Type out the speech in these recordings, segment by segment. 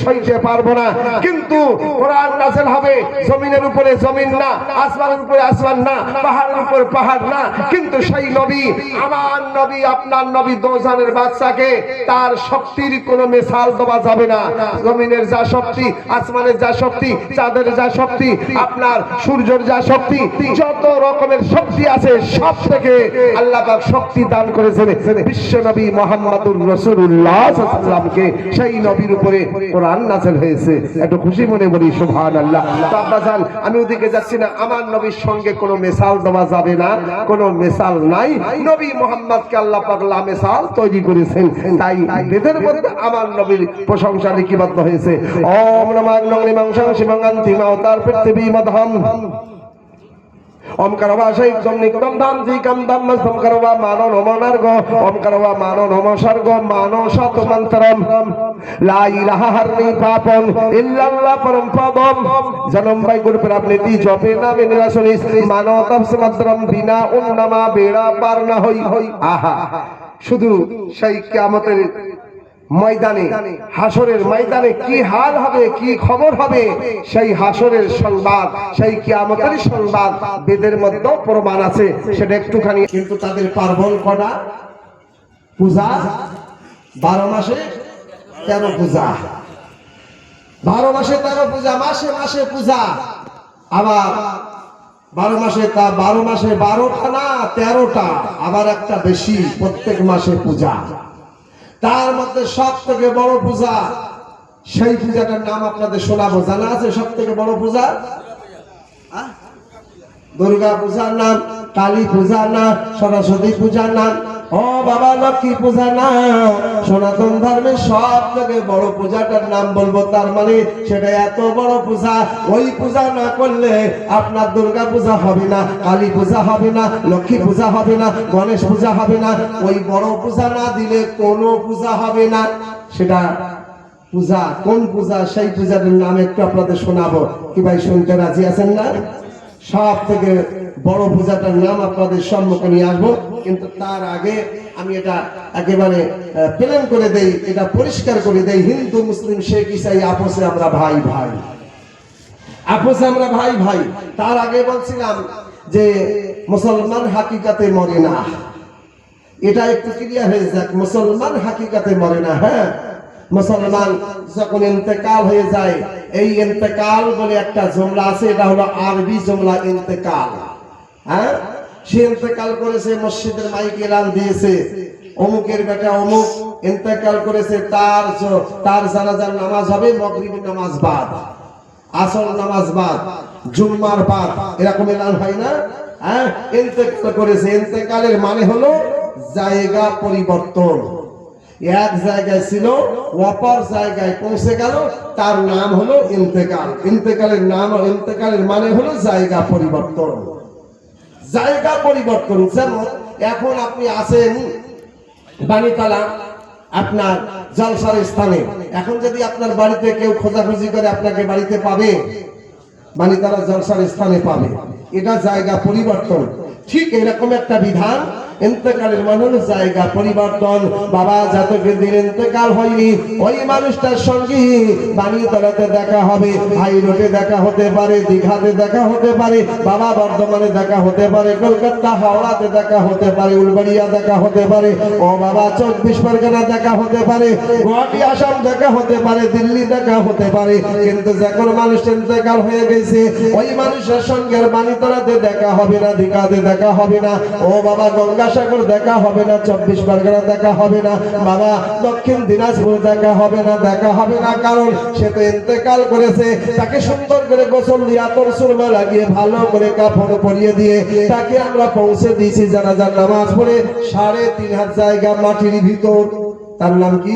সইতে পারবো না, কিন্তু কোরআন নাযিল হবে জমিনের উপরে জমিন না, আসমানের উপরে আসমান না, পাহাড়ের উপরে পাহাড় না, কিন্তু সেই নবী আমার নবী আপনার নবী দোজানের বাদশাকে তার শক্তির কোনো মিসাল দেওয়া যাবে না। জমিনের যা শক্তি, আসমানের যা শক্তি, চাঁদের যা শক্তি, আপনার সূর্যের যা শক্তি, যত রকমের শক্তি আছে সব থেকে আল্লাহ পাক শক্তি দান করেছেন বিশ্ব নবী মুহাম্মদুর রাসূলুল্লাহ সাল্লাল্লাহু আলাইহি ওয়াসাল্লামকে। সেই নবীর উপরে কোরআন নাযিল হয়েছে। একটু খুশি মনে বলি সুবহানাল্লাহ। তো আব্বাজান আমি ওদিকে যাচ্ছি না, আমার নবীর সঙ্গে কোনো মিসাল দেওয়া যাবে না, কোনো মিসাল নাই। নবী মুহাম্মদকে আল্লাহ পাক লা মিসাল তৈরি করেছেন, তাই বেদের মধ্যে আমার নবীর প্রশংসা লিপিবদ্ধ হয়েছে। ওম নমঃ লিমাংসাং শিবঙ্গান্তি মাওতার পৃথিবী মধম ওম করবা শৈকম নিকম দাম জিকম দাম্মস্তম করবা মানো নমনার্গ ওম করবা মানো নমসর্গ মানো শত মন্ত্রম লা ইলাহা হারনি পাপন ইল্লাল্লাহ পরম পদম জনম বাই গুরু প্রাপ্তি জপে নামে নিরাসনিস মানো তপস মন্ত্রম বিনা উন্নমা বেড়া পার না হই। আহা, শুধু সেই কিয়ামতের ময়দানে, হাসরের ময়দানে কি হাল হবে, কি খবর হবে, সেই হাসরের সংবাদ, সেই কিয়ামতের সংবাদ বেদের মধ্যে প্রমাণ আছে। সেটা একটুখানি, কিন্তু তাদের পার্বণ কটা? পূজা 12 মাসে 13 পূজা, 12 মাসে 13 পূজা, মাসে মাসে পূজা। আবার 12 মাসে 12টা না 13টা, আবার একটা বেশি, প্রত্যেক মাসে পূজা। তার মধ্যে সব থেকে বড় পূজা, সেই পূজাটার নাম আপনাদের শোনাবো। জানা আছে সব থেকে বড় পূজা? দুর্গা পূজার নাম, কালী পূজার নাম, সরস্বতী পূজার নাম, ও বাবা লক্ষ্মী পূজা না। সনাতন ধর্মের সব থেকে বড় পূজাটার নাম বলবো, তার মানে সেটা এত বড় পূজা। ওই পূজা না করলে আপনার দুর্গা পূজা হবে না, কালী পূজা হবে না, লক্ষ্মী পূজা হবে না, গণেশ পূজা হবে না। ওই বড় পূজা না দিলে কোনো পূজা হবে না। সেটা পূজা, কোন পূজা? সেই পূজাটার নাম একটু আপনাদের শোনাবো। কি ভাই শুনতে রাজি আছেন না? সব থেকে বড় পূজাটার নাম আপনাদের সম্মুখে নিয়ে আসবো, কিন্তু তার আগে আমি এটা একেবারে প্ল্যান করে দেই, এটা পরিষ্কার করে দেই। হিন্দু মুসলিম শেখ ইসাই আপোষে আমরা ভাই ভাই, আপোষে আমরা ভাই ভাই। তার আগে বলছিলাম যে মুসলমান হাকিকাতে মরে না, এটা একটু ক্লিয়ার হয়ে যাক। মুসলমান হাকিকাতে মরে না। হ্যাঁ, মুসলমান যখন ইন্তেকাল হয়ে যায়, এই ইন্তেকাল বলে একটা জুমলা আছে, এটা হলো আরবি জুমলা ইন্তেকাল। হ্যাঁ, সে ইন্তেকাল করেছে, মসজিদের মাইক এলান দিয়েছে, অমুকের বেটা অমুক ইন্তেকাল করেছে, তার জানাজার নামাজ হবে মাগরিবের নামাজ বাদ, আসর নামাজ বাদ, জুম্মার বাদ, এরকম এলান হয় না? হ্যাঁ, ইন্তেকাল করেছে। ইন্তেকালের মানে হলো জায়গা পরিবর্তন। এক জায়গায় ছিল, অপর জায়গায় পৌঁছে গেল, তার নাম হলো ইন্তেকাল। ইন্তেকালের নাম, ইন্তেকালের মানে হলো জায়গা পরিবর্তন। জায়গা পরিবর্তন, যেমন এখন আপনি আছেন বাণীতলা, আপনার জলসার স্থানে। এখন যদি আপনার বাড়িতে কেউ খোঁজাখুঁজি করে, আপনাকে বাড়িতে পাবে? বাণীতলা জলসার স্থানে পাবে। এটা জায়গা পরিবর্তন। ঠিক এরকম একটা বিধান, ইন্তেকালের মানে হলো জায়গা পরিবর্তন। বাবা যতদিন দিন ইন্তেকাল হয়নি, ওই মানুষটার সঙ্গে বাণীতলাতে দেখা হবে, হাই রোডে দেখা হতে পারে, দীঘাতে দেখা হতে পারে, বাবা বর্ধমানে দেখা হতে পারে, কলকাতা হাওড়াতে দেখা হতে পারে, উলবাড়িয়া দেখা হতে পারে, ও বাবা 24 পরগনা দেখা হতে পারে, গুয়াহাটি আসাম দেখা হতে পারে, দিল্লি দেখা হতে পারে। কিন্তু যখন মানুষ ইন্তেকাল হয়ে গেছে, ওই মানুষের সঙ্গে বাণীতলাতে দেখা হবে না, দীঘাতে দেখা হবে না, ও বাবা গঙ্গাসাগর দেখা হবে না, 24 পরগনা দেখা হবে না, বাবা দক্ষিণ দিনাজপুর দেখা হবে না, দেখা হবে না। কারণ সে তো ইন্তেকাল করেছে। তাকে সুন্দর করে গোসল দিয়ে, আতর সুরমা লাগিয়ে, ভালো করে কাফন পরিয়ে দিয়ে তাকে আমরা পৌঁছে দিয়েছি জানাজার নামাজ পড়ে 3.5 হাত জায়গা মাটির ভিতর। তার নাম কি?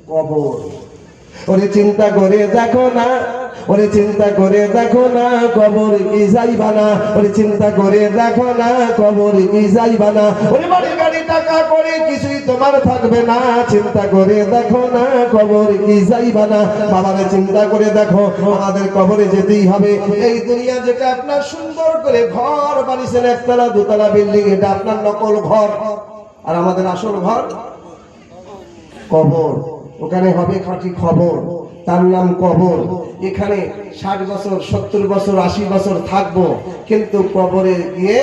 কবর। ওরে চিন্তা করে দেখো না, ওরে চিন্তা করে দেখো না, কবর কি যাইবা না, ওরে চিন্তা করে দেখো না, কবর কি যাইবা না, ওরে বাড়ি গাড়ি টাকা করে কিছুই তোমার থাকবে না, চিন্তা করে দেখো না, কবর কি যাইবা না। বাবারে চিন্তা করে দেখো, আমাদের কবরে যেতেই হবে। এই দুনিয়া যেটা আপনার সুন্দর করে ঘর বানিয়েছেন, একতলা দুতলা বিল্ডিং, এটা আপনার নকল ঘর, আর আমাদের আসল ঘর কবর। ওখানে হবে খাঁটি খবর, তার নাম কবর। এখানে 60 বছর 70 বছর 80 বছর থাকবো, কিন্তু কবরে গিয়ে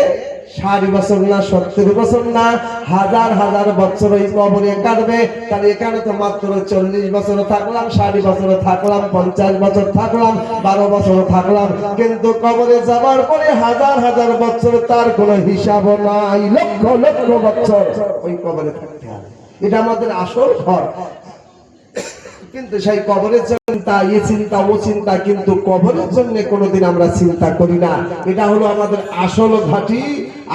60 বছর না 70 বছর না হাজার হাজার বছর ওই কবরে কাটবে। তাহলে এখানে তো মাত্র 40 বছর থাকলাম, 60 বছর থাকলাম, 50 বছর থাকলাম, 12 বছর থাকলাম, কিন্তু কবরে যাবার পরে হাজার হাজার বছর তার কোনো হিসাব নাই, লক্ষ লক্ষ বছর ওই কবরে থাকতে হবে। এটা আমাদের আসল ঘর। কিন্তু সেই কবরের চিন্তা, এই চিন্তা ও চিন্তা, কিন্তু কবরের জন্য কোনোদিন আমরা চিন্তা করি না। এটা হলো আমাদের আসল ঘাঁটি,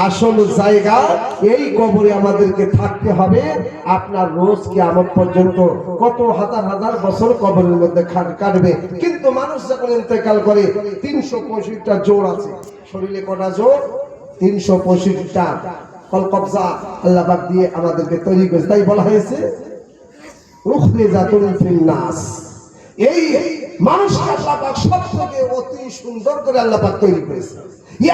আসল জায়গা। এই কবরে আমাদেরকে থাকতে হবে। আপনার রোজ কিয়ামত পর্যন্ত কত হাজার হাজার বছর কবরের মধ্যে কাটবে, কিন্তু মানুষ যখন ইন্তেকাল করে 365টা জোড় আছে শরীরে। কটা জোড়? 365টা। কল কবজা আল্লাহ পাক দিয়ে আমাদেরকে তৈরি করেছে। তাই বলা হয়েছে এই মানুষকে আল্লাহ পাক সবথেকে অতি সুন্দর করে আল্লাহ পাক তৈরি করেছে।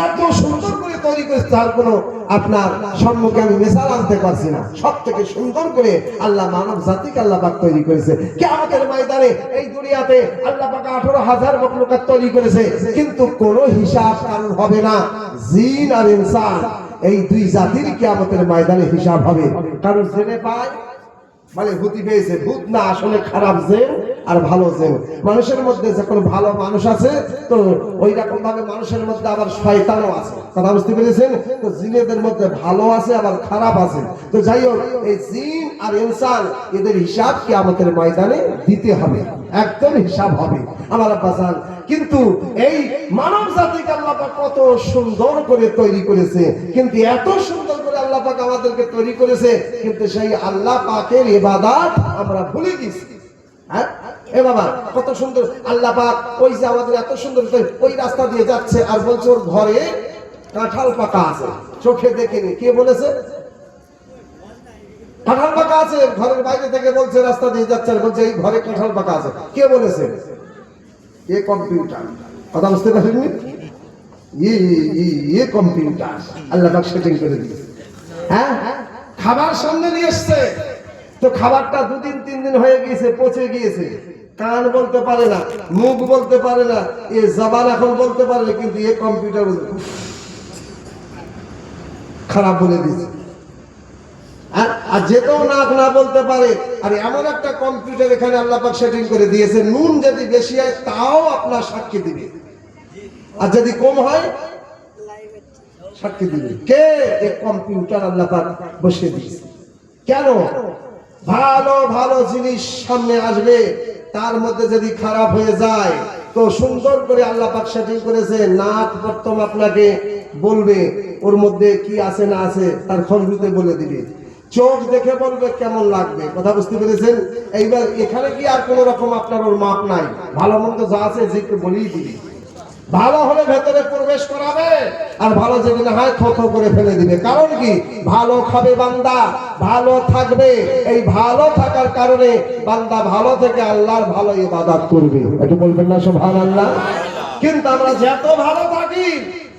এত সুন্দর করে তৈরি করেছে, তার কোনো আপনার সম্মুখে আমি মিসাল আনতে পারছি না। সব থেকে সুন্দর করে আল্লাহ মানব জাতিকে আল্লাহ পাক তৈরি করেছে। কিয়ামতের ময়দানে এই দুনিয়াতে আল্লাহ পাক 18,000 মখলুকাত তৈরি করেছে, কিন্তু কোনো হিসাব কারণ হবে না। জিন আর ইনসান, এই দুই জাতির কিয়ামতের ময়দানে হিসাব হবে। কারণ জেনে পায় মানে ভূতি পেয়েছে, ভূত না, আসলে খারাপ জেন আর ভালো জেন। মানুষের মধ্যে যখন ভালো মানুষ আছে, তো ওই রকম ভাবে মানুষের মধ্যে আবার শয়তানও আছে। কথা বুঝতে পেরেছেন? তো জিনেদের মধ্যে ভালো আছে আবার খারাপ আছে। তো যাই হোক, এই জিন আর ইনসান এদের হিসাব কিয়ামতের ময়দানে দিতে হবে, একদম হিসাব হবে আমার আব্বাসান। কিন্তু এই মানব জাতিকে আল্লাহ পাক কত সুন্দর করে তৈরি করেছে, কিন্তু এত সুন্দর করে আল্লাহ পাক আমাদেরকে তৈরি করেছে, কিন্তু সেই আল্লাহ পাকের ইবাদত আমরা ভুলে গেছি। হ্যাঁ এ বাবা, কত সুন্দর আল্লাহ পাক, ওই যে আমাদের এত সুন্দর ওই রাস্তা দিয়ে যাচ্ছে আর বলছে ওর ঘরে কাঁঠাল পাকা আছে, চোখে দেখিনি। কে বলেছে কাঁঠাল পাকা আছে? ঘরের বাইরে থেকে বলছে, রাস্তা দিয়ে যাচ্ছে আর বলছে এই ঘরে কাঁঠাল পাকা আছে। কে বলেছে? A computer. কথা বুঝতে পারেননি? ये কম্পিউটার আল্লাহ পাক সেটিং করে দিয়েছে। হ্যাঁ, খাবার সামনে নিয়ে এসছে, তো খাবারটা 2 দিন 3 দিন হয়ে গিয়েছে, পচে গিয়েছে। কান বলতে পারে না, মুখ বলতে পারে না, এ জবান এখন বলতে পারে না, কিন্তু এ কম্পিউটার খারাপ বলে দিয়েছে। আর যেতেও না বলতে পারে। আর এমন একটা কম্পিউটার এখানে আল্লাহ পাক সেটিং করে দিয়েছে, নুন যদি বেশি হয় তাও আপনার সাক্ষী দিবে, আর যদি কম হয় সাক্ষী দিবে। কে? এই কম্পিউটার আল্লাহ পাক বসিয়ে দিয়েছে। কেন? ভালো ভালো জিনিস সামনে আসবে, তার মধ্যে যদি খারাপ হয়ে যায়, তো সুন্দর করে আল্লাহ পাক সেটিং করেছে। নাক প্রথম আপনাকে বলবে ওর মধ্যে কি আছে না আছে, তার খরচে বলে দিবে। চোখ দেখে বলবে কেমন লাগবে। কথা বুঝতে পেরেছেন? এইবার এখানে কি আর কোন রকম আপনার ওর মাপ নাই, ভালো মন্দ যা আছে যেকে বলেই দিবে। ভালো হলে ভেতরে প্রবেশ করাবে, আর ভালো যদি না হয় থো করে ফেলে দিবে। কারণ কি? ভালো খাবে বান্দা, ভালো থাকবে। এই ভালো থাকার কারণে বান্দা ভালো থেকে আল্লাহর ভালো ইবাদত করবে। একটু বলবেন না সুবহানাল্লাহ? কিন্তু আমরা যত ভালো থাকি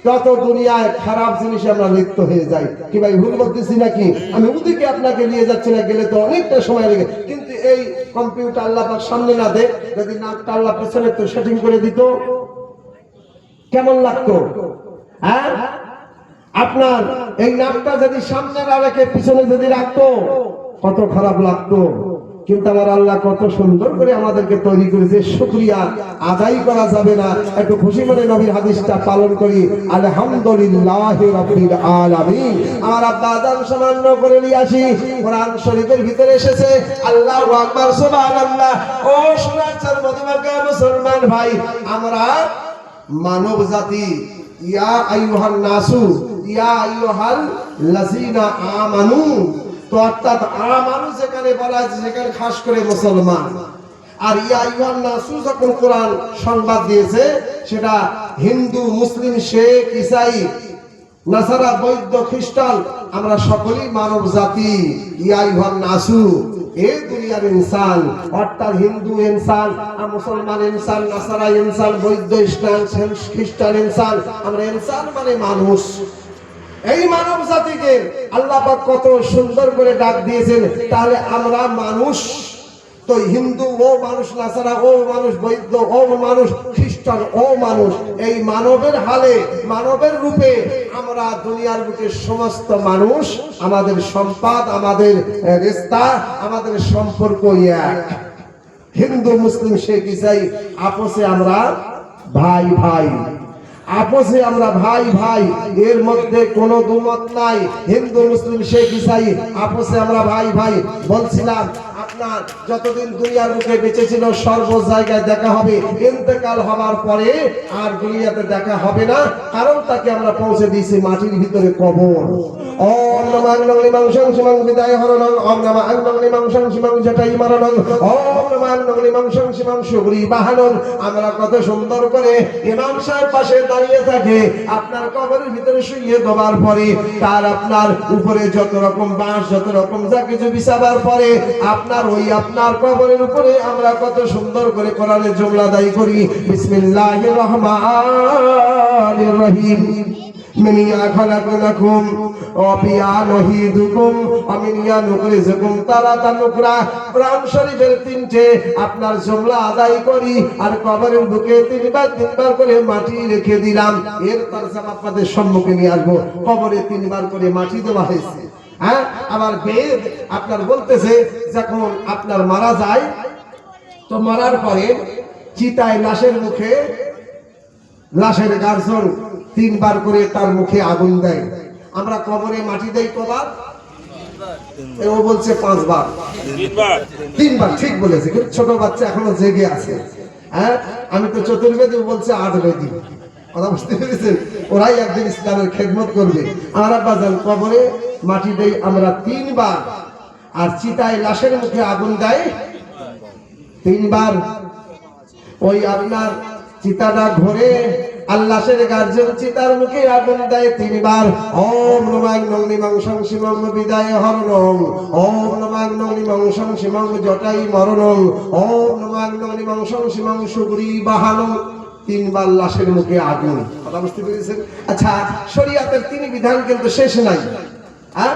তত দুনিয়ায় খারাপ জিনিসে আমরা লিপ্ত হয়ে যাই। কি ভাই ভুল বলতেছি নাকি? আমি ওদিকে আপনাকে নিয়ে যাচ্ছি না, গেলে তো অনেকটা সময় লেগে। কিন্তু এই কম্পিউটার আল্লাহ পাক সামনে না দে, যদি নাকটা আল্লাহ পেছনে তো সেটিং করে দিত, কেমন লাগতো? হ্যাঁ, আপনার এই নাকটা যদি সামনে না রেখে পিছনে যদি রাখতো, কত খারাপ লাগতো। কিন্তু আমার আল্লাহ কত সুন্দর করে আমাদেরকে তৈরি করেছে, শুকরিয়া আদায় করা যাবে না। একটু খুশি মনে নবীর হাদিসটা পালন করি, আলহামদুলিল্লাহি রাব্বিল আলামিন। আমার আব্বা আযান সামান্য করে নিয়ে আসি। কোরআন শরীফের ভিতরে এসেছে আল্লাহু আকবার, সুবহানাল্লাহ। ও সোনার চাঁদ মদিনাকে মুসলমান ভাই, আমরা মানব জাতি, ইয়া আইয়ুহান নাসু ইয়া আইয়ুহাল লাযিনা আমানু, তো অর্থাৎ আমানু যেখানে বলা আছে সেখানে খাস করে মুসলমান। আর ইয়া আইয়ুহান নাসু যখন কোরআন সংবাদ দিয়েছে, সেটা হিন্দু, মুসলিম, শেখ, ঈসাই, নাসারা, বৌদ্ধ, খ্রিস্টান, আমরা সকলেই মানব জাতি। ইয়া আইয়ুহান নাসু, এই দুনিয়ার ইনসান, অর্থাৎ হিন্দু ইনসান, মুসলমান ইনসান, নাসারা ইনসান, বৌদ্ধ, ইসলাম, খ্রিস্টান ইনসান, আমরা ইনসান মানে মানুষ। এই মানব জাতিকে আল্লাহ পাক কত সুন্দর করে ডাক দিয়েছেন। তাহলে আমরা মানুষ, তো হিন্দু ও মানুষ, নাসারা ও মানুষ, বৌদ্ধ ও মানুষ, খ্রিস্টান ও মানুষ, এই মানবের হালে, মানবের রূপে আমরা দুনিয়ার বুকে সমস্ত মানুষ, আমাদের সম্পদ, আমাদের রিশতা, আমাদের সম্পর্ক এক। হিন্দু মুসলিম শিখ ইসাই আপসে আমরা ভাই ভাই, আপসে আমরা ভাই ভাই, এর মধ্যে কোনো দুমত নাই। হিন্দু মুসলিম শিখ ইসাই আপসে আমরা ভাই ভাই। বলছিলাম আপনার যতদিন দুনিয়ার মুখে বেঁচে ছিল সর্ব জায়গায় দেখা হবে, ইন্তেকাল হওয়ার পরে আর দুনিয়াতে দেখা হবে না, কারণ তাকে আমরা পৌঁছে দিয়েছি মাটির ভিতরে কবর। ওম নমঃ আংনং মাংসং শিমং বিদায় হরণং, ওম নমঃ আংনং মাংসং শিমং জটাই মারণং, ওম নমঃ আংনং মাংসং শিমং সুগ্রী বাহনং। আমরা কত সুন্দর করে ইমাম সাহেব পাশে দাঁড়িয়ে থাকে, আপনার কবরের ভিতরে শুইয়ে দেওয়ার পরে তার আপনার উপরে যত রকম বাঁশ, যত রকম যা কিছু বিছাবার পরে আপনার ওই আপনার কবরের উপরে আমরা কত সুন্দর করে কোরআনের জুমলা দায়ী করি, বিসমিল্লাহির রহমানির রহিম। মিনিয়া খালাকুম ওয়া ফিয়া নুহীদুকুম ওয়া মিনিয়া নুখরিজুকুম তারাতান নুকরা। কোরআন শরীফের তিনটে আপনার জুমলা আদায় করি আর কবরের বুকে তিনবার করে মাটি রেখে দিলাম। এর তরজমা আপনাদের সম্মুখে নিয়ে আসবো। কবরে তিনবার করে মাটি দেওয়া হয়েছে। হ্যাঁ, আবার বেদ আপনার বলতেছে যখন আপনার মারা যায় তো মারার পরে চিতায় লাশের মুখে, লাশের গার্জন তিনবার করে তার মুখে আগুন দেয়। আমরা কবরে মাটি দেই কবার? ও বলছে 5 বার, 3 বার। ঠিক বলেছে, ছোট বাচ্চা এখনো জেগে আছে। হ্যাঁ, আমি তো চতুর্বেদী, বলছে 8 বেদী। কথা বুঝতে পেরেছেন? ওরাই একদিন ইসলামের খেদমত করবে। আমরা বাজান কবরে মাটি দেই আমরা 3 বার, আর চিতায় লাশের মুখে আগুন দেয় 3 বার। ওই আপনার চিতাটা ঘরে আল্লাহের গার্জন চিতার মুখে আগুন দেয় 3 বার। ওম নমঃ আংনং মাংসং শিমং বিদায় হরণং, ওম নমঃ আংনং মাংসং শিমং জটাই মরণং, ওম নমঃ আংনং মাংসং শিমং সুগ্রী বাহনং। 3 বার লাশের মুখে আগুন। কথা বুঝতে পেরেছেন? আচ্ছা, শরীয়তের 3 বিধান কিন্তু শেষ নাই। হ্যাঁ,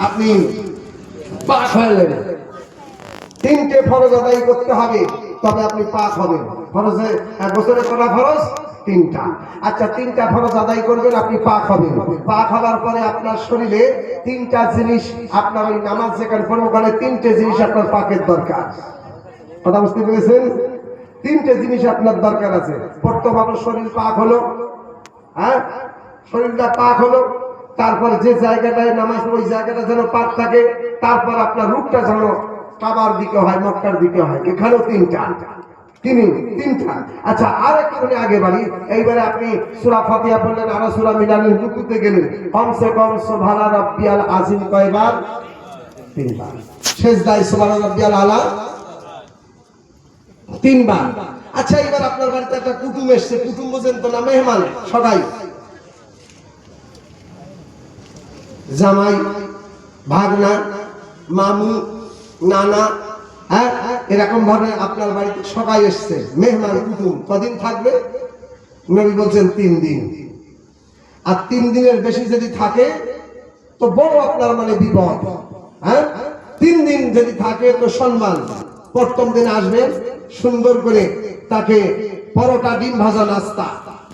আপনি পাক হলেন, 3টে ফরজ আদায় করতে হবে, তবে আপনি পাক হবেন। ফরজে এক বছরে করা ফরজ 3টা। আচ্ছা, 3টা ফরজ আদায় করবেন, আপনি পাক হবেন। পাক হওয়ার পরে আপনার শরীরে 3টা জিনিস, আপনার ওই নামাজ যেখানে পড়বো ওখানে 3টে জিনিস আপনার পাকের দরকার। কথা বুঝতে পেরেছেন? 3টে জিনিস আপনার দরকার আছে। বর্তমানে শরীর পাক হলো, হ্যাঁ, শরীরটা পাক হলো, তারপর যে জায়গাটায় নামাজ ওই জায়গাটা যেন পাক থাকে, তারপর আপনার রূপটা যেন কাবার দিকে হয়, মক্কার দিকে হয়। এখানেও 3টা। আচ্ছা, আর একটুখানি আগে বাড়ি। এইবারে আপনি সূরা ফাতিহা পড়লেন, আর সূরা মিলানের রুকুতে গেলেন, কমসে কম সুবহানা রাব্বিয়াল আযীম কয়বার? 3 বার। সেজদায় সুবহানা রাব্বিয়াল আলা 3 বার। আচ্ছা, এবার আপনার বাড়িতে একটা কুটুম এসেছে। কুটুম বোঝেন তো না? মেহমান, সবাই, জামাই, ভাগনা, মামু, নানা, হ্যাঁ, এরকম ভাবে আপনার বাড়িতে সবাই এসছে, মেহমান কুটুম। কদিন থাকবে? নবী বলছেন 3 দিন। আর 3 দিনের বেশি যদি থাকে তো বড় আপনার মানে বিপদ। হ্যাঁ, 3 দিন যদি থাকে তো সম্মান। প্রথম দিন আসবেন, সুন্দর করে তাকে পরোটা, ডিম ভাজা নাস্তা,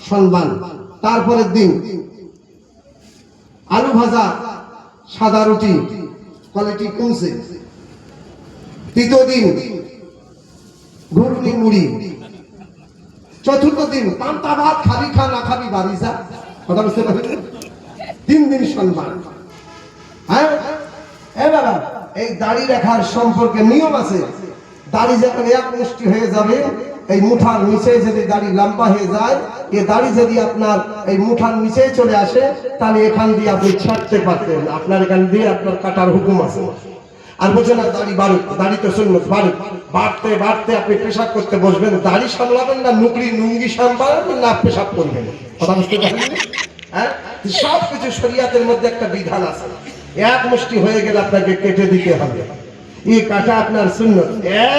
সম্মান। তারপরের দিন আলু ভাজা, সাদা রুটি, কোয়ালিটি কমছে। তৃতীয় দিন ঘুগনি মুড়ি। চতুর্থ দিন পান্তা ভাত, খাবি খা না খাবি বাড়ি যা। কথা বুঝতে পারবেন? 3 দিন সম্মান। হ্যাঁ, বাবা, এই দাড়ি রাখার সম্পর্কে নিয়ম আছে। দাড়ি যখন 1 মুষ্টি হয়ে যাবে, এই মুঠার নিচে যদি দাড়ি লম্বা হয়ে যায়, এই দাড়ি যদি আপনার এই মুঠার নিচে চলে আসে, তাহলে এখান দিয়ে আপনি ছাড়তে পারতেন। আপনার এখান দিয়ে আপনার কাটার হুকুম আছে। আর বলছেন না দাড়ি বাড়ুক, দাড়ি তো সুন্নত, বাড়ুক। বাড়তে বাড়তে আপনি পেশাব করতে বসবেন, দাড়ি সামলাবেন না নুকরি লুঙ্গি সামলাবেন না পেশাব করবেন। কথা বুঝতে পারবেন? হ্যাঁ, সব কিছু শরীয়তের মধ্যে একটা বিধান আছে। 1 মুষ্টি হয়ে গেলে আপনাকে কেটে দিতে হবে। এই কাটা আপনার সুন্নত।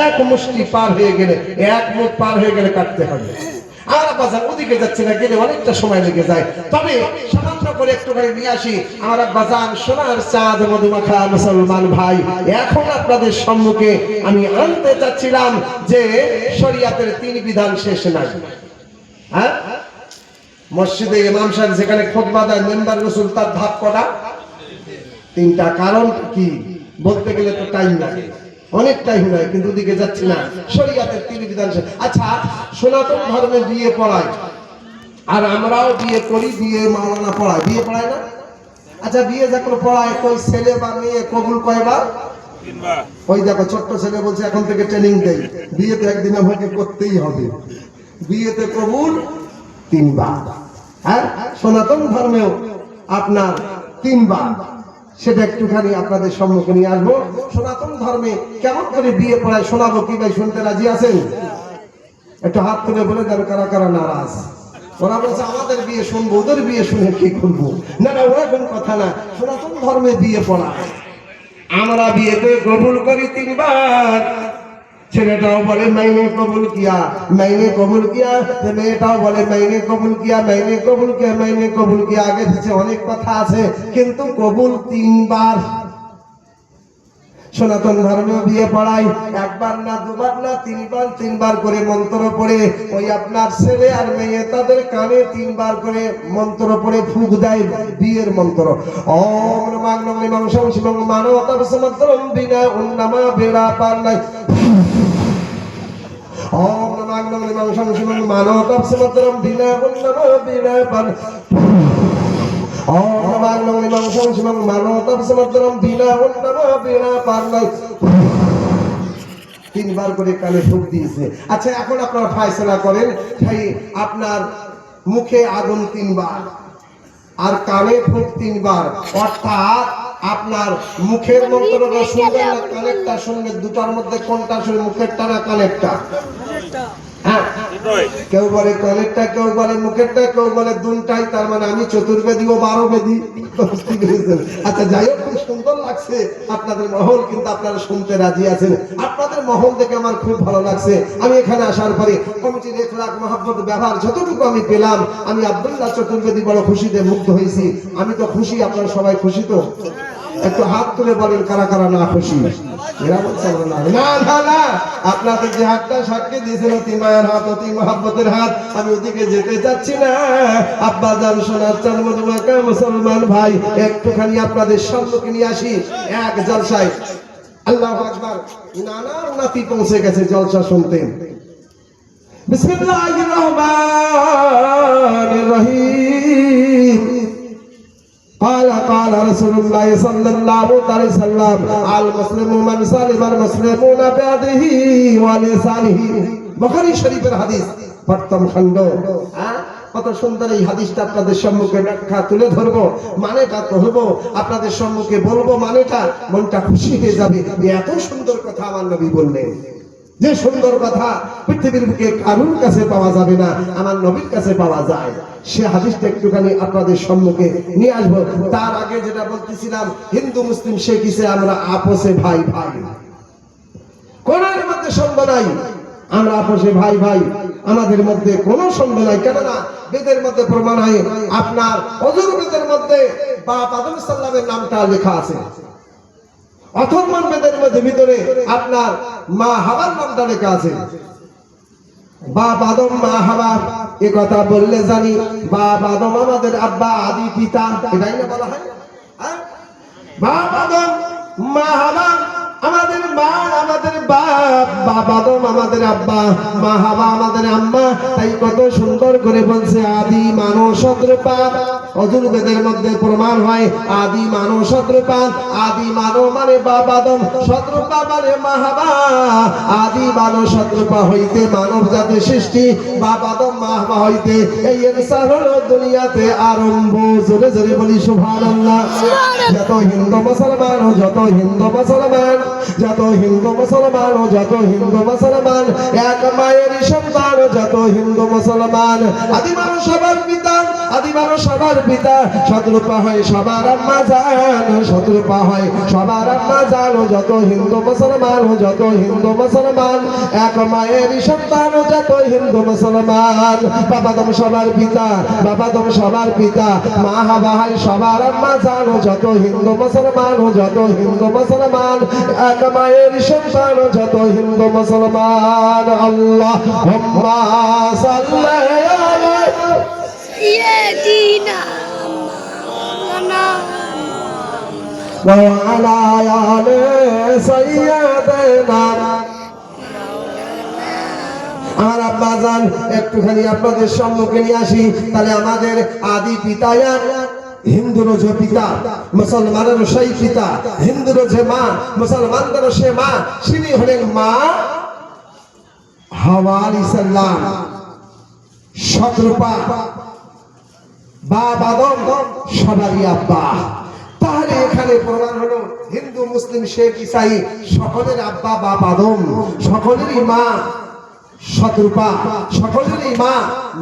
1 মুষ্টি পার হয়ে গেলে, 1 মুঠ পার হয়ে গেলে কাটতে হবে। আর বাজার ওদিকে যাচ্ছে না, গেলে অনেকটা সময় লেগে যায়। তবে সামান্য করে একটুখানি নিয়ে আসি। আমার বাজার সোনার চাঁদ মধুমাখা মুসলমান ভাই, এখন আপনাদের সম্মুখে আমি আনতে চাচ্ছিলাম যে শরীয়তের 3 বিধান শেষ নাই। হ্যাঁ, মসজিদে ইমাম সাহেব যেখানে খুতবা দেয়, মেম্বার রাসূল তার ধাপ করা 3টা। কারণ কি বলতে গেলে তো টাইম লাগে, অনেক টাইম লাগে, কিন্তু ওদিকে যাচ্ছি না। শরীয়তের 3 বিধান। আচ্ছা, সনাতন ধর্মে বিয়ে পড়ায়, আর আমরাও বিয়ে করি, বিয়ে মাওলানা পড়ায়, বিয়ে পড়ায় না? আচ্ছা, বিয়ে যখন পড়ায় কই ছেলে বা মেয়ে কবুল কয়বার? 3 বার। ওই দেখো ছোট্ট ছেলে বলছে এখন থেকে ট্রেনিং দেই, বিয়েতে একদিন আমাকে করতেই হবে। বিয়েতে কবুল 3 বার। হ্যাঁ, সনাতন ধর্মেও আপনার 3 বার। সেটা একটুখানি আপনাদের সম্মুখে নিয়ে আসবো। সনাতন ধর্মে কেমন করে বিয়ে পড়ায় শোনাবো, কি ভাই শুনতে রাজি আছেন? একটু হাত তুলে বলে দেন কারা কারা নারাজ। ওরা বলছে আমাদের বিয়ে শুনবো, ওদের বিয়ে শুনে কি করবো? না না, ওরা কোন কথা না। সনাতন ধর্মে বিয়ে পড়ায়, আমরা বিয়েতে কবুল করি 3 বার। ছেলেটাও বলে মাইনে কবুল কিয়া, মাইনে কবুল কিয়া। মেয়েটাও বলে মাইনে কবুল কিয়া, মাইনে কবুল কিয়া, মাইনে কবুল কিয়া। আগে পিছে অনেক কথা আছে, কিন্তু কবুল 3 বার। সনাতন ধর্মে বিয়ে পড়ায় 1 বার না 2 বার না 3 বার, 3 বার করে মন্ত্র পড়ে ওই আপনার ছেলে আর মেয়ে তাদের কানে 3 বার করে মন্ত্র পড়ে ফুঁক দেয়, বিয়ের মন্ত্র। ওম নমঃ নমঃ শিবং শিবং মানবতার সমত্রম বিনা উন্নমা বেড়া পার নাই। ওম নমঃ নমঃ শিবং মানবতার সমত্রম বিনা উন্নমা বেড়া পার। ওম নমঃ নমঃ শিবং মানবতার সমত্রম বিনা উন্নমা বেড়া পার নাই। 3 বার করে কানে ফুঁক দিয়েছে। আচ্ছা, এখন আপনারা ফয়সালা করেন, ভাই আপনার মুখে আগুন 3 বার আর কানে ফুঁক 3 বার, অর্থাৎ আপনার মুখের মন্ত্রটা শুনবেন না কানেরটা শুনবেন, দুটার মধ্যে কোনটা শুনবেন, মুখেরটা না কানেরটা? হ্যাঁ, কেউ বলে কানেরটা, কেউ বলে মুখেরটা, কেউ বলে দুটাই। তার মানে আমি চতুর্বেদী ও 12 বেদী। আচ্ছা, যাই হোক, খুব সুন্দর লাগছে আপনাদের মহল, কিন্তু আপনারা শুনতে রাজি আছেন। আপনাদের মহল দেখে আমার খুব ভালো লাগছে। আমি এখানে আসার পরে কমিটির এখলাক মহব্বত ব্যবহার যতটুকু আমি পেলাম, আমি আব্দুল্লাহ চতুর্বেদী বড় খুশিতে মুগ্ধ হয়েছি। আমি তো খুশি, আপনারা সবাই খুশি তো? একটু হাত তুলে বলেন কারা কারা না খুশি। এরা বলছে না না না, আপনাদের যে হাতটা সাক্ষী দিয়েছেন অতি মায়ের হাত, অতি মহব্বতের হাত, আমি ওদিকে যেতে চাচ্ছি না। আব্বা জান সোনার চাঁদ মধুমাখা মুসলমান ভাই, একটুখানি আপনাদের সম্মুখে নিয়ে আসি এক জলসায়। আল্লাহু আকবার, নানার নাতি পৌঁছে গেছে জলসা শুনতে। বিসমিল্লাহির রহমানির রহিম। قال رسول الله صلى الله عليه وسلم المسلم من سلم المسلمون بيده ولسانه। বুখারী শরীফের হাদিস, প্রথম খণ্ড। কত সুন্দর এই হাদিসটা আপনাদের সম্মুখে ব্যাখ্যা তুলে ধরবো, মানেটা ধরবো, আপনাদের সম্মুখে বলবো মানেটা, মনটা খুশি হয়ে যাবে। এত সুন্দর কথা আমার নবী বললেন, যে সুন্দর কথা পৃথিবীর বুকে কারোর কাছে পাওয়া যাবে না, আমার নবীর কাছে পাওয়া যায়। সে হাদিসটা একটুখানি আপনাদের সম্মুখে নিয়ে আসবো। তার আগে যেটা বলতেছিলাম, হিন্দু মুসলিম শিখ ইসে আমরা আপোষে ভাই ভাই, কোনের মধ্যে সন্দেহ নাই, আমরা আপোষে ভাই ভাই, আমাদের মধ্যে কোনো সন্দেহ নাই। কেননা বেদের মধ্যে প্রমাণ হয়, আপনার অজুর্বেদের মধ্যে বাপ আদম সাল্লামের নামটা লেখা আছে। অথর্বণ বেদের মধ্যে ভিতরে আপনার মা হাওয়ার নামটা লেখা আছে। বাপ আদম মা হাওয়া, এ কথা বললে জানি বাপ আদম আমাদের আব্বা আদি পিতা, এটাই না বলা হয়? বাপ আদম মা হাওয়া আমাদের মা, আমাদের বাপ, বাপ আদম আমাদের আব্বা, মা হাওয়া আমাদের আম্মা। তাই কত সুন্দর করে বলছে আদি মানব সূত্রপাত। অজুর্বেদের মধ্যে প্রমাণ হয় আদি মানব সূত্রপাত। আদি মানব মানে বাপ আদম, সূত্রপাত মানে মা হাওয়া। আদি মানব সূত্রপাত হইতে মানব জাতির সৃষ্টি, বাপ আদম মা হাওয়া হইতে এই ইনসান হলো দুনিয়াতে আরম্ভ। জোরে জোরে বলি সুবহানাল্লাহ। যত হিন্দু মুসলমান, যত হিন্দু মুসলমান, যত হিন্দু মুসলমান, যত হিন্দু মুসলমান, এক মায়ের সন্তান, যত হিন্দু মুসলমান, আদি মানব সবার পিতা, আদি মানুষ সবার পিতা, শতরূপা হয় সবার আম্মা জান, শতরূপা হয় সবার আম্মা জান। যত হিন্দু মুসলমান, যত হিন্দু মুসলমান, এক মায়ের সন্তান যত হিন্দু মুসলমান। বাবা দম সবার পিতা, বাবা দম সবার পিতা, মা হাবা হয় সবার আম্মা জান। যত হিন্দু মুসলমান, যত হিন্দু মুসলমান, এক মায়ের সন্তান যত হিন্দু মুসলমান। আল্লাহুম্মা সাল্লি আলা সাইয়্যিদিনা ওয়া আলা আলি সাইয়্যিদিনা। আমার আব্বা জান একটুখানি আপনাদের সম্মুখে নিয়ে আসি, তাহলে আমাদের আদি পিতা হিন্দুর যে পিতা, মুসলমানের সেই পিতা, হিন্দুর যে মা, মুসলমানদের সে মা, তিনি হলেন মা হাওয়া আলাইহিস সালাম। শতরূপা বাবা আদম সবারই আব্বা। তাহলে এখানে প্রমাণ হলো হিন্দু মুসলিম শেখ ইসাই সকলের আব্বা বাপ আদম, সকলেরই মা শতরূপা, সকলেরই মা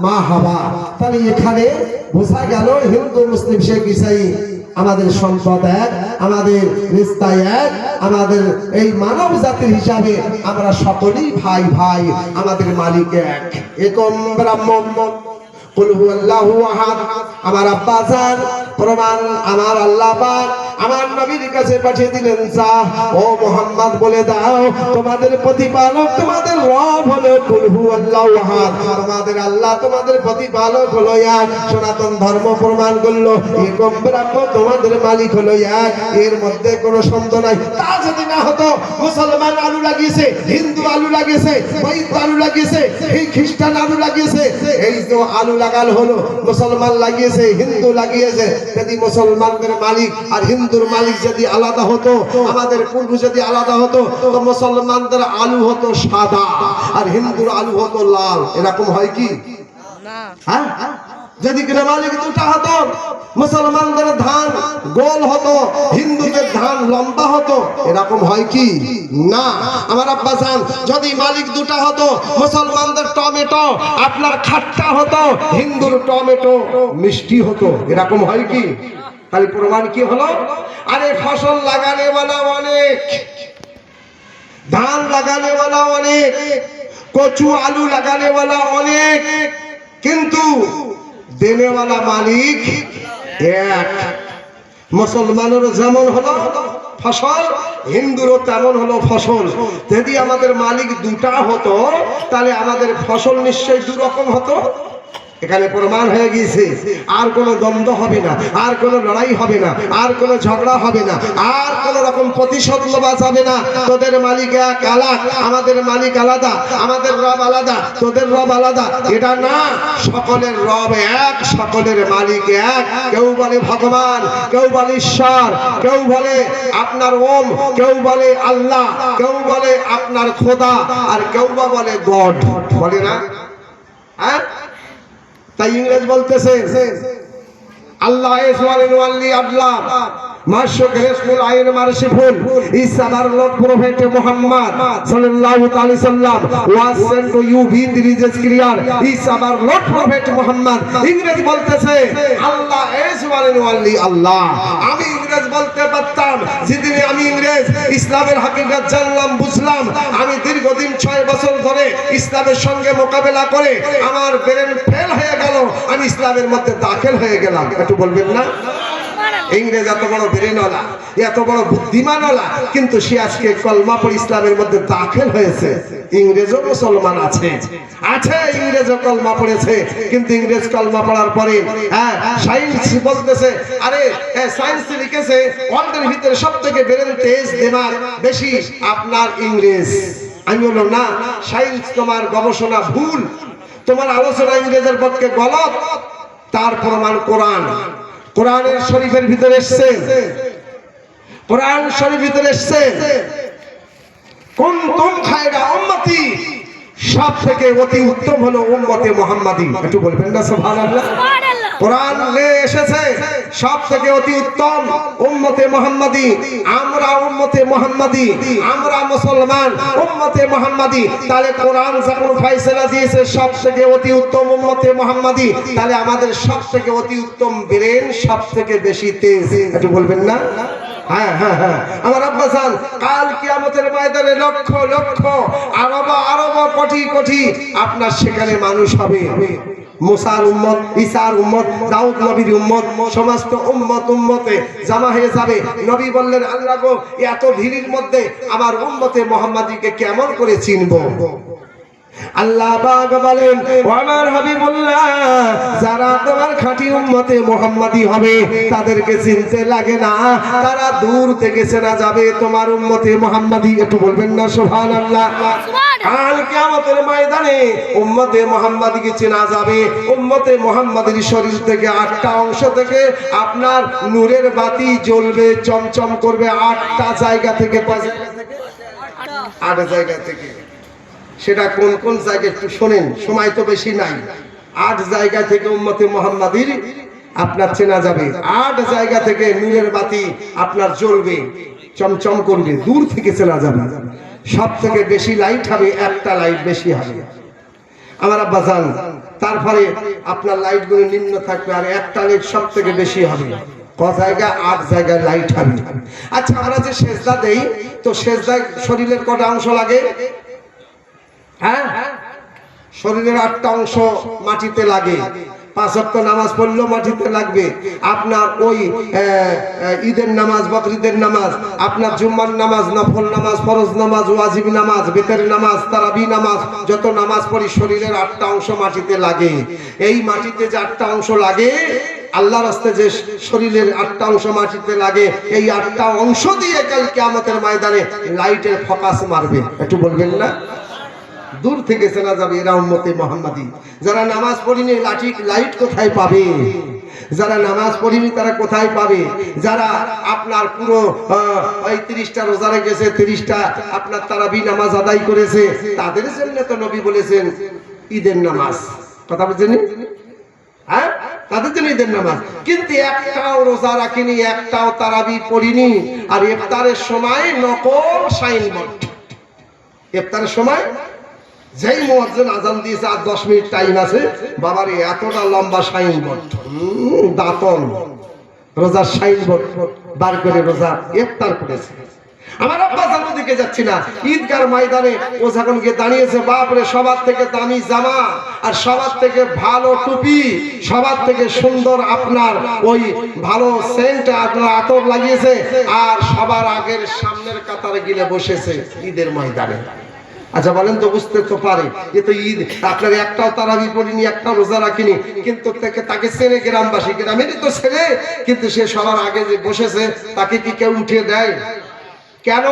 মা হাওয়া। তাহলে এখানে বোঝা গেল হিন্দু মুসলিম শেখ ইসাই আমাদের সম্পদ এক, আমাদের রিস্তা এক, আমাদের এই মানব জাতির হিসাবে আমরা সকলেই ভাই ভাই, আমাদের মালিক এক, একম ব্রাহ্মণ। কুল হুয়াল্লাহু আহাদ। আমার আব্বা জান প্রমাণ আমার আল্লাহ পাক আমার নবীর কাছে পাঠিয়ে দিলেন, যা ও মুহাম্মদ বলে দাও তোমাদের প্রতিপালক তোমাদের রব হলো কুল হুয়াল্লাহু আহাদ, তোমাদের আল্লাহ তোমাদের প্রতিপালক হলো এক। সনাতন ধর্ম প্রমাণ করলো একম ব্রহ্ম, তোমাদের মালিক হলো এক, এর মধ্যে কোনো সন্দেহ নাই। তা যদি না হতো, মুসলমান আলু লাগিয়েছে, হিন্দু আলু লাগিয়েছে, বৈদ্য আলু লাগিয়েছে, এই খ্রিস্টান আলু লাগিয়েছে, এই তো আলু লাগাল হলো, মুসলমান লাগিয়েছে, হিন্দু লাগিয়েছে। যদি মুসলমানদের মালিক আর হিন্দুর মালিক যদি আলাদা হতো, আমাদের পূর্ব যদি আলাদা হতো, তো মুসলমানদের আলু হতো সাদা আর হিন্দুর আলু হতো লাল। এরকম হয় কি না? হ্যাঁ, যদি কিনা মালিক দুটা হতো, মুসলমানদের ধান গোল হতো, হিন্দুদের ধান লম্বা হতো। এরকম হয় কি না? আমার আব্বা জান যদি মালিক দুটা হতো, মুসলমানদের টমেটো আপনার খাট্টা হতো, হিন্দুর টমেটো মিষ্টি হতো। এরকম হয় কি? তাহলে প্রমাণ কি হলো? আরে ফসল লাগানে वाला অনেক, ধান লাগানে वाला অনেক, কচু আলু লাগানে वाला অনেক, কিন্তু দেনে वाला মালিক এক। মুসলমানের যেমন হলো ফসল, হিন্দুরও তেমন হলো ফসল। যদি আমাদের মালিক দুটা হতো, তাহলে আমাদের ফসল নিশ্চয়ই দু রকম হতো। এখানে প্রমাণ হয়ে গিয়েছে, আর কোনো দ্বন্দ্ব হবে না, আর কোনো লড়াই হবে না, আর কোনো ঝগড়া হবে না, আর কোনো রকম প্রতিশোধ নেওয়া যাবে না। তোদের মালিক এক আলাদা, আমাদের মালিক আলাদা, আমাদের রব আলাদা, তোদের রব আলাদা, এটা না। সকলের রব এক, সকলের মালিক এক। কেউ বলে ভগবান, কেউ বলে ঈশ্বর, কেউ বলে আপনার ওম, কেউ বলে আল্লাহ, কেউ বলে আপনার খোদা, আর কেউ বা বলে গড, বলে না? হ্যাঁ, তাই ইংরেজ বলতেছে Allah is one and only Allah, মাশরুক graceful and merciful is our lord prophet Muhammad সাল্লাল্লাহু আলাইহি সাল্লাম was sent to you been the রিজেস clear is our lord prophet Muhammad. ইংরেজ বলতেছে Allah is one and only Allah. আমি ইংরেজ বলতে পারতাম, যেদিন আমি ইংরেজ ইসলামের হাকিকত জানলাম, বুঝলাম, আমি দীর্ঘদিন 6 বছর ধরে ইসলামের সঙ্গে মোকাবেলা করে আমার ব্রেন ফেল হয়ে গেল, আমি ইসলামের মধ্যে দাখিল হয়ে গেলাম। একটু বলবেন না? ইংরেজ এত বড় ব্রেনওয়ালা, এত বড় বুদ্ধিমানওয়ালা, কিন্তু সে আজকে কলমা পড়ে ইসলামের মধ্যে দাখিল হয়েছে। ইংরেজও মুসলমান আছে, আছে ইংরেজও কলমা পড়েছে, কিন্তু ইংরেজ কলমা পড়ার পরে সায়েন্স বলতেছে, আরে সায়েন্স লিখেছে ওয়ার্ল্ডের ভিতরে সবথেকে ব্রেন তেজ, দিমাগ বেশি আপনার ইংরেজ। আমি বললাম না, সায়েন্স তোমার গবেষণা ভুল, তোমার আলোচনা ইংরেজের পক্ষে গলত। তার প্রমাণ কোরআন, কোরআনের শরীফের ভিতরে এসেছে, কোরআন শরীফের ভিতরে এসেছে কুনতুম খায়রা উম্মতি, সব থেকে অতি উত্তম হলো উম্মতে মুহাম্মাদি। একটু বলবেন না সুবহানাল্লাহ? কোরআন এসেছে সব থেকে অতি উত্তম উম্মতে মুহাম্মাদি। আমরা উম্মতে মুহাম্মাদি, আমরা মুসলমান উম্মতে মুহাম্মাদি। তাহলে কোরআন যখন ফয়সালা দিয়েছে সব থেকে অতি উত্তম উম্মতে মুহাম্মাদি, তাহলে আমাদের সব থেকে অতি উত্তম ব্রেন সব থেকে বেশি তেজ। একটু বলবেন না? হ্যাঁ হ্যাঁ হ্যাঁ। আমার আব্বা জান, কাল কিয়ামতের ময়দানে লক্ষ লক্ষ আরব আরব কোটি কোটি আপনার সেখানে মানুষ হবে। মুসার উম্মত, ঈসার উম্মত, দাউদ নবীর উম্মত, সমস্ত উম্মতে জমা হয়ে যাবে। নবী বললেন, আল্লাহ গো, এত ভিড়ের মধ্যে আমার উম্মতে মুহাম্মাদীকে কেমন করে চিনবো? আল্লাহ পাক বলেন, ও আমার হাবিবুল্লাহ, যারা তোমার খাঁটি উম্মতে মুহাম্মাদী হবে তাদেরকে চিনতে লাগে না, তারা দূর থেকে চেনা যাবে তোমার উম্মতে মুহাম্মাদী। একটু বলবেন না সুবহানাল্লাহ? কাল কিয়ামতের ময়দানে উম্মতে মুহাম্মাদীকে চেনা যাবে। উম্মতে মুহাম্মাদীর শরীর থেকে 8টা অংশ থেকে আপনার নূরের বাতি জ্বলবে, চমচম করবে। 8টা জায়গা থেকে, 8 জায়গা থেকে। সেটা কোন কোন জায়গায় একটু শোনেন, সময় তো বেশি নাই। 8 জায়গা থেকে উম্মতে মুহাম্মাদীর আপনার চেনা যাবে। 8 জায়গা থেকে নূরের বাতি আপনার জ্বলবে, চমচম করবে, দূর থেকে চেনা যাবে। সব থেকে বেশি লাইট হবে, একটা লাইট বেশি হবে আমার আব্বা জান। তারপরে আপনার লাইট গুলো নিম্ন থাকবে, আর একটা লাইট সব থেকে বেশি হবে। ক জায়গা? 8 জায়গায় লাইট হবে। আচ্ছা, আমরা যে সেজদা দেই, তো সেজদায় শরীরের কটা অংশ লাগে? হ্যাঁ, শরীরের 8টা অংশ মাটিতে লাগে। 5 ওয়াক্ত নামাজ পড়লেও মাটিতে লাগবে। আপনার ওই ঈদের নামাজ, বকরিদের নামাজ, আপনার জুম্মার নামাজ, নফল নামাজ, ফরজ নামাজ, ওয়াজিব নামাজ, বেতের নামাজ, তারাবি নামাজ, যত নামাজ পড়ি শরীরের 8টা অংশ মাটিতে লাগে। এই মাটিতে যে 8টা অংশ লাগে, আল্লাহর রাস্তায় যে শরীরের 8টা অংশ মাটিতে লাগে, এই 8টা অংশ দিয়ে কাল কিয়ামতের ময়দানে লাইটের ফোকাস মারবে। একটু বলবেন না? দূর থেকে চেনা যাবে এরা উম্মতে মুহাম্মাদী। যারা নামাজ পড়েনি লাইট কোথায় পাবে? যারা নামাজ পড়েনি তারা কোথায় পাবে? যারা আপনার পুরো 30টা রোজা রেখেছে, 30টা আপনার তারাবি নামাজ আদায় করেছে, তাদের জন্য তো নবী বলেছেন ঈদের নামাজ। কথা বুঝছেন? হ্যাঁ, তাদের জন্য ঈদের নামাজ। কিন্তু একটাও রোজা রাখিনি, একটাও তারাবি পড়িনি। আর ইফতারের সময় নকল সাইনবোর্ড। ইফতারের সময় যেই মুয়াজ্জিন আযান দিয়েছে আর 10 মিনিট টাইম আছে, বাবার এতটা লম্বা সাইনবোর্ড, দাঁতন রোজার সাইনবোর্ড বার করে রোজা ইফতার করেছে। আমার আব্বা জানো দিকে যাচ্ছি না, ঈদগার ময়দানে ও যখন গিয়ে দাঁড়িয়েছে, বাপরে, সবার থেকে দামি জামা, আর সবার থেকে ভালো টুপি, সবার থেকে সুন্দর আপনার ওই ভালো সেন্ট আপনার আতর লাগিয়েছে, আর সবার আগের সামনের কাতারে গিয়ে বসেছে ঈদের ময়দানে। আচ্ছা বলেন তো, বুঝতে তো পারে এ তো ঈদ। আপনার একটাও তারাবি পড়িনি, একটাও রোজা রাখিনি, কিন্তু তাকে ছেড়ে গ্রামবাসী, গ্রামেরই তো ছেড়ে, কিন্তু সে সবার আগে যে বসেছে তাকে কি কেউ উঠিয়ে দেয়? কেন?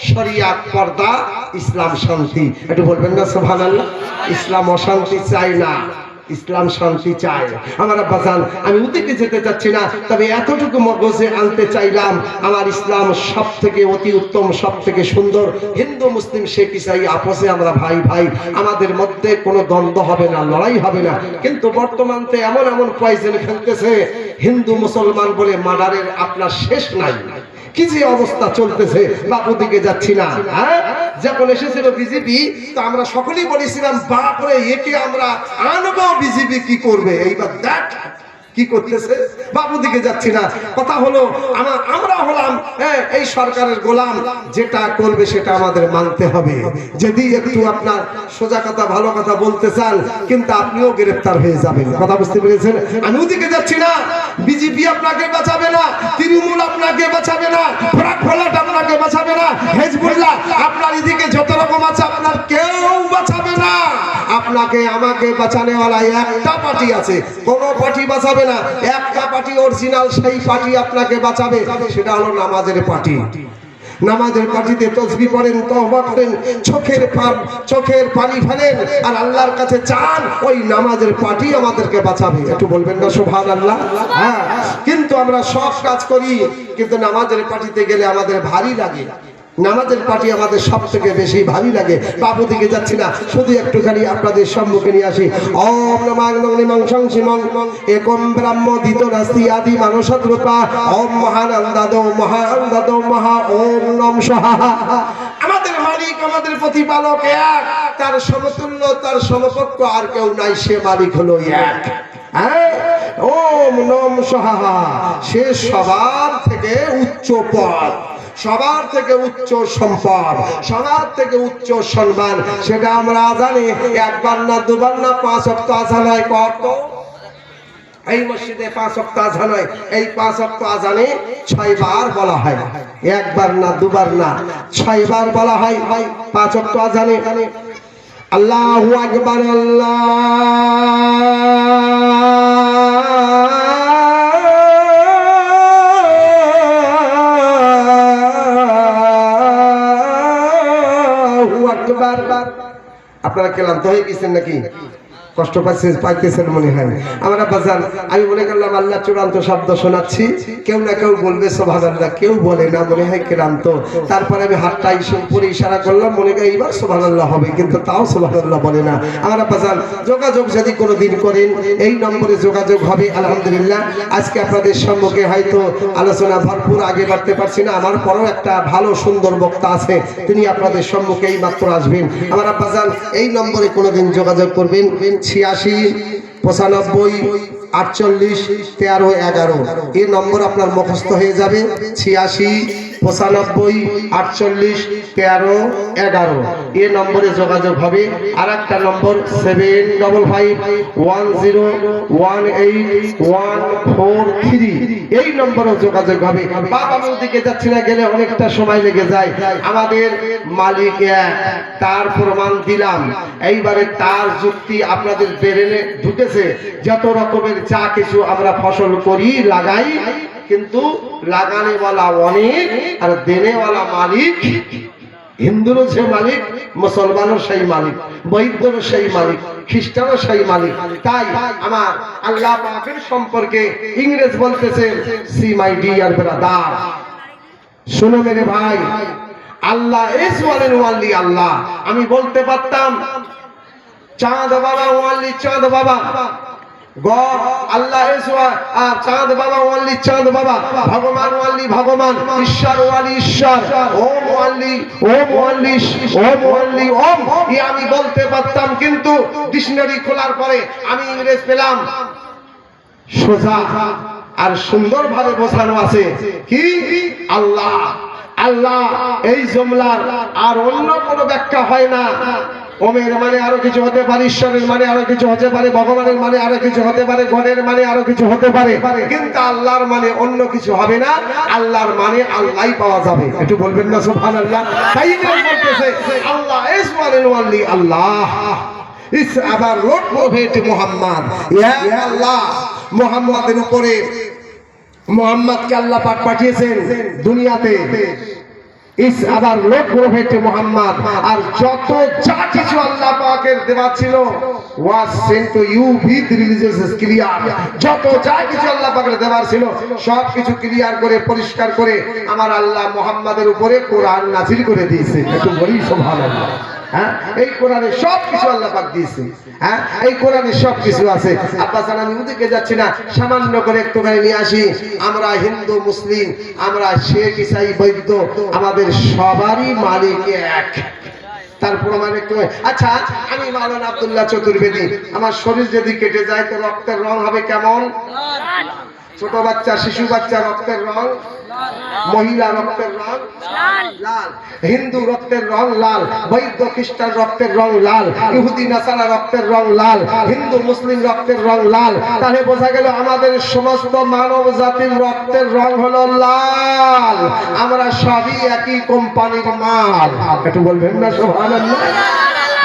শরিয়াত, পর্দা, ইসলাম শান্তি। একটু বলবেন না সুবহানাল্লাহ? ইসলাম অশান্তি চায় না, ইসলাম শান্তি চায়। আমার আব্বা জান, আমি ওদিকে যেতে চাচ্ছি না, তবে এতটুকু মগজে আনতে চাইলাম, আমার ইসলাম সব থেকে অতি উত্তম, সব থেকে সুন্দর। হিন্দু মুসলিম শিখ ইসাই আপসে আমরা ভাই ভাই, আমাদের মধ্যে কোনো দ্বন্দ্ব হবে না, লড়াই হবে না। কিন্তু বর্তমান তো এমন এমন পয়জন ফেলতেছে, হিন্দু মুসলমান বলে মার্ডারের আপনার শেষ নাই। কি যে অবস্থা চলতেছে, বাবু দিকে যাচ্ছি না। হ্যাঁ, যখন এসেছিল বিজেপি, তো আমরা সকলেই বলেছিলাম, বাপরে, একে আমরা আনবো, বিজেপি কি করবে। এইবার দেখ কি করতেছে। বাবু দিকে যাচ্ছি না। কথা হলো, আমরা হলাম এই সরকারের গোলাম, যেটা করবে সেটা আমাদের মানতে হবে। যদি একটু আপনার সোজা কথা, ভালো কথা বলতে চান, কিন্তু আপনিও গ্রেফতার হয়ে যাবেন। কথা বুঝতে পেরেছেন? আমি ওদিকে যাচ্ছি না। বিজেপি আপনাকে বাঁচাবে না, তৃণমূল আপনাকে বাঁচাবে না, ফ্রাট আপনাকে বাঁচাবে না, হেজবুল্লাহ আপনার এদিকে যত রকম আছে, আপনার কেউ বাঁচাবে না। আপনাকে আমাকে বাঁচানেওয়ালা একটা পার্টি আছে, কোন পার্টি বাঁচাবে না। একটা পার্টি অরিজিনাল, সেই পার্টি আপনাকে বাঁচাবে, সেটা হলো নামাজের পার্টি। নামাজের পার্টিতে তাসবিহ পড়েন, তওবা করেন, চোখের পানি ফেলেন, আর আল্লাহর কাছে চান, ওই নামাজের পার্টি আমাদেরকে বাঁচাবে। একটু বলবেন না সুবহানাল্লাহ? হ্যাঁ, কিন্তু আমরা সব কাজ করি, কিন্তু নামাজের পার্টিতে গেলে আমাদের ভারী লাগে। নামাজের পার্টি আমাদের সব থেকে বেশি ভালো লাগে। বাবু দিকে যাচ্ছি না, শুধু একটুখানি আপনাদের সম্মুখে নিয়ে আসি। ওম নমাগ্নং নিমংসং শিমং একম ব্রহ্ম দিত নাস্তি আদি মানসৎ রূপা ওম মহানন্দাদো মহা ওম নম স্বাহা। আমাদের মালিক, আমাদের প্রতিপালক এক, তার সমতুল্য, তার সমকক্ষ আর কেউ নাই, সে মালিক হলো এক। ওম নম স্বাহা, সে সবার থেকে উচ্চ পদ, সবার থেকে উচ্চ সম্পদ, সবার থেকে উচ্চ সম্মান। সেটা আমরা জানি। একবার না, দুবার না, 5 ওয়াক্ত আযান হয়। কত? এই মসজিদে 5 ওয়াক্ত আযান হয়। এই 5 ওয়াক্ত আযানে 6 বার বলা হয়। একবার না, দুবার না, 6 বার বলা হয় 5 ওয়াক্ত আযানে। আল্লাহু আকবার, আপনারা ক্লান্ত হয়ে গেছেন নাকি? কষ্ট পাইতেছেন মনে হয়। আমরা বাজান, আমি মনে করলাম আল্লাহ চূড়ান্ত শব্দ শোনাচ্ছি, কেউ না কেউ বলবে সুবহানাল্লাহ, কেউ বলে না, মনে হয় ক্লান্ত। তারপরে আমি হাতটা উপরে ইশারা করলাম, মনে করি এইবার সুবহানাল্লাহ হবে, কিন্তু তাও সুবহানাল্লাহ বলে না। আমরা বাজান, যোগাযোগ যদি কোনো দিন করেন, এই নম্বরে যোগাযোগ হবে। আলহামদুলিল্লাহ, আজকে আপনাদের সম্মুখে হয়তো আলোচনা ভরপুর আগে বাড়তে পারছি না, আমার পরেও একটা ভালো সুন্দর বক্তা আছে, তিনি আপনাদের সম্মুখে এই মাত্র আসবেন। আমরা বাজান, এই নম্বরে কোনোদিন যোগাযোগ করবেন। 86 95 48 13 11 এই নম্বর আপনার মুখস্থ হয়ে যাবে। 86 95 48 13 11 এই নম্বরে যোগাযোগ হবে। আর একটা নম্বর 7551018143 এই নম্বরে যোগাযোগ হবে। বাবার দিকে যাচ্ছি না, গেলে অনেকটা সময় লেগে যায়। আমাদের মালিক এক, তার প্রমাণ দিলাম। এইবারে তার যুক্তি আপনাদের ব্রেনে ঢুকেছে। যত রকমের যা কিছু আমরা ফসল করি, লাগাই, কিন্তু লাগানেওয়ালা অনেক আর দেনেওয়ালা মালিক। হিন্দুরও সেই মালিক, মুসলমানও সেই মালিক, বৌদ্ধরও সেই মালিক, খ্রিস্টানও সেই মালিক। তাই আমার আল্লাহ পাকের সম্পর্কে ইংরেজ বলতেছে, সি মাই ডিয়ার ব্রাদার, শুনো মেরে ভাই, আল্লাহ ইজ ওয়ান এন্ড ওনলি আল্লাহ। আমি বলতে পারতাম চাঁদ বাবা ওয়ানলি চাঁদ বাবা, গড আল্লাহ ইজ ওয়ান, আর চাঁদ বাবা ওয়ানলি চাঁদ বাবা, ভগবান ওয়ানলি ভগবান, ঈশ্বর ওয়ানলি ঈশ্বর, ওম ওয়ানলি ওম ওয়ানলি ওম ওয়ানলি ওম। আমি বলতে পারতাম, কিন্তু ডিকশনারি খোলার পরে আমি ইংরেজ পেলাম সোজা আর সুন্দরভাবে বোঝানো আছে কি আল্লাহ। আল্লাহ এই জুমলার আর অন্য কোনো ব্যাখ্যা হয় না। ওমের মানে আরো কিছু হতে পারে, ঈশ্বরের মানে আরো কিছু হতে পারে, ভগবানের মানে আরো কিছু হতে পারে, গণের মানে আরো কিছু হতে পারে, কিন্তু আল্লাহর মানে অন্য কিছু হবে না। আল্লাহর মানে আল্লাহই পাওয়া যাবে। একটু বলবেন না সুবহানাল্লাহ? তাই বলতেছে Allah is one and only আল্লাহ। ইস আবার লর্ড প্রফেট মুহাম্মদ, ইয়া আল্লাহ মুহাম্মাদের উপরে, মুহাম্মদকে আল্লাহ পাক পাঠিয়েছেন দুনিয়াতে। ইস আবার লোক প্রফেট মুহাম্মদ, আর যত যা কিছু আল্লাহ পাকের দেওয়া ছিল was sent to you with religious clear. যত যা কিছু আল্লাহ পাকের দেওয়া ছিল সব কিছু ক্লিয়ার করে, পরিষ্কার করে আমার আল্লাহ মুহাম্মাদের উপরে কোরআন নাযিল করে দিয়েছে। একটু বলি সুবহানাল্লাহ। এই কোরআনে সব কিছু আল্লাহ পাক দিয়েছে। এই কোরআনে সব কিছু আছে। আব্বাস আমি ওদিকে যাচ্ছি না, সামান্য করে একটুখানি নিয়ে আসি। আমরা হিন্দু মুসলিম, আমরা শেখ ইসাই বৈদ্য, আমাদের সবারই মালিক এক। তার প্রমাণ একটু, আচ্ছা আমি মাওলানা আব্দুল্লাহ চতুর্বেদী, আমার শরীর যদি কেটে যায় তো রক্তের রং হবে কেমন? ছোট বাচ্চা, শিশু বাচ্চা রক্তের রং, মহিলা রক্তের রং লাল, হিন্দু রক্তের রং লাল, বৌদ্ধ খ্রিস্টান রক্তের রং লাল, ইহুদি নাসারা রক্তের রং লাল, হিন্দু মুসলিম রক্তের রং লাল। তাহলে বোঝা গেল আমাদের সমস্ত মানব জাতির রক্তের রং হলো লাল। আমরা সবই একই কোম্পানির মাল। একটু বলবেন না সুবহানাল্লাহ?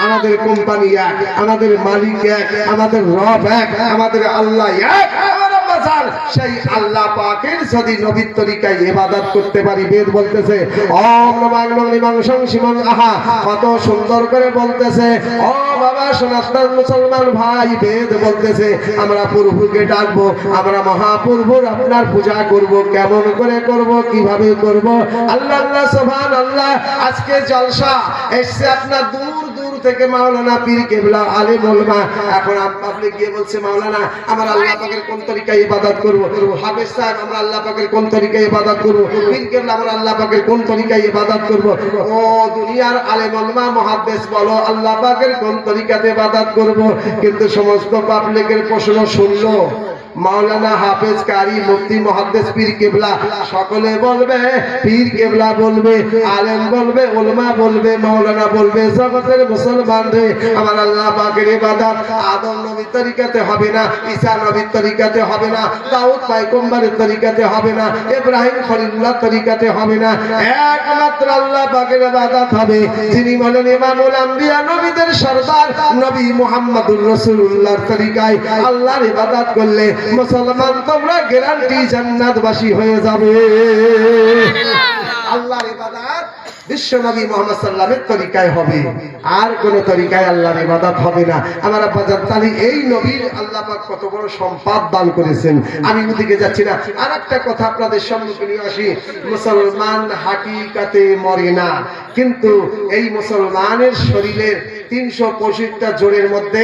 আমাদের কোম্পানি এক, আমাদের মালিক এক, আমাদের রব এক, আমাদের আল্লাহ এক। বাজান সেই আল্লাহ পাকের যদি নবীর তরিকায় ইবাদত করতে পারি। বেদ বলতেছে ওম নমঃ লিমাংসং শিবং আহা, কত সুন্দর করে বলতেছে। ও বাবা সনাতন মুসলমান ভাই, বেদ বলতেছে আমরা প্রভুকে ডাকবো, আমরা মহাপ্রভুর আপনার পূজা করব। কেমন করে করব, কিভাবে করব? আল্লাহ আল্লাহ সুবহানাল্লাহ। আজকে জলসা এসছে আপনার দূর দূর থেকে মাওলানা পীর কেবলা আলেম ওলামা। এখন পাবলিক গিয়ে বলছে মাওলানা আমরা আল্লাহ পাকের কোন তরিকায় ইবাদত করব? হাফেজ সাহেব আমরা আল্লাহ পাকের কোন তরিকায় ইবাদত করব? পীর কেবলা আমরা আল্লাহ পাকের কোন তরিকায় ইবাদত করব? ও দুনিয়ার আলেম ওলামা মুহাদ্দিস বলো আল্লাহ পাকের কোন তরিকাতে ইবাদত করব? কিন্তু সমস্ত পাবলিকের প্রশ্ন শুনলো মাওলানা হাফেজ কারি মুফতি মুহাদ্দিস পীর কেবলা সকলে বলবে, পীর কেবলা বলবে, আলেম বলবে, উলামা বলবে, মাওলানা বলবে, জগতের মুসলমান রে আমার আল্লাহ পাকের ইবাদত আদম নবীর তরিকাতে হবে না, ঈসা নবীর তরিকাতে হবে না, দাউদ পয়গম্বরের তরিকাতে হবে না, ইব্রাহিম খলিলুল্লাহর তরিকাতে হবে না, একমাত্র আল্লাহ পাকের ইবাদত হবে যিনি বলেন ইমামুল আম্বিয়া নবীদের সরদার নবী মুহাম্মদুর রাসূলুল্লাহর তরিকায় আল্লাহর ইবাদত করলে মুসলমান তোমরা গ্যারান্টি জান্নাতবাসী হয়ে যাবে। আল্লাহর ইবাদত বিশ্ব নবী মুহাম্মদ সাল্লাল্লাহু আলাইহি তরিকায় হবে, আর কোন তরিকায় আল্লাহর ইবাদত হবে না। আমার আব্বা জান তাহলে এই নবীর আল্লাহ পাক কত বড় সম্পদ দান করেছেন। আমি ওদিকে যাচ্ছি না, আরেকটা কথা আপনাদের সম্মুখে নিয়ে আসি। মুসলমান হাকিকাতে মরে না, কিন্তু এই মুসলমানের শরীরের 365টা জোড়ের মধ্যে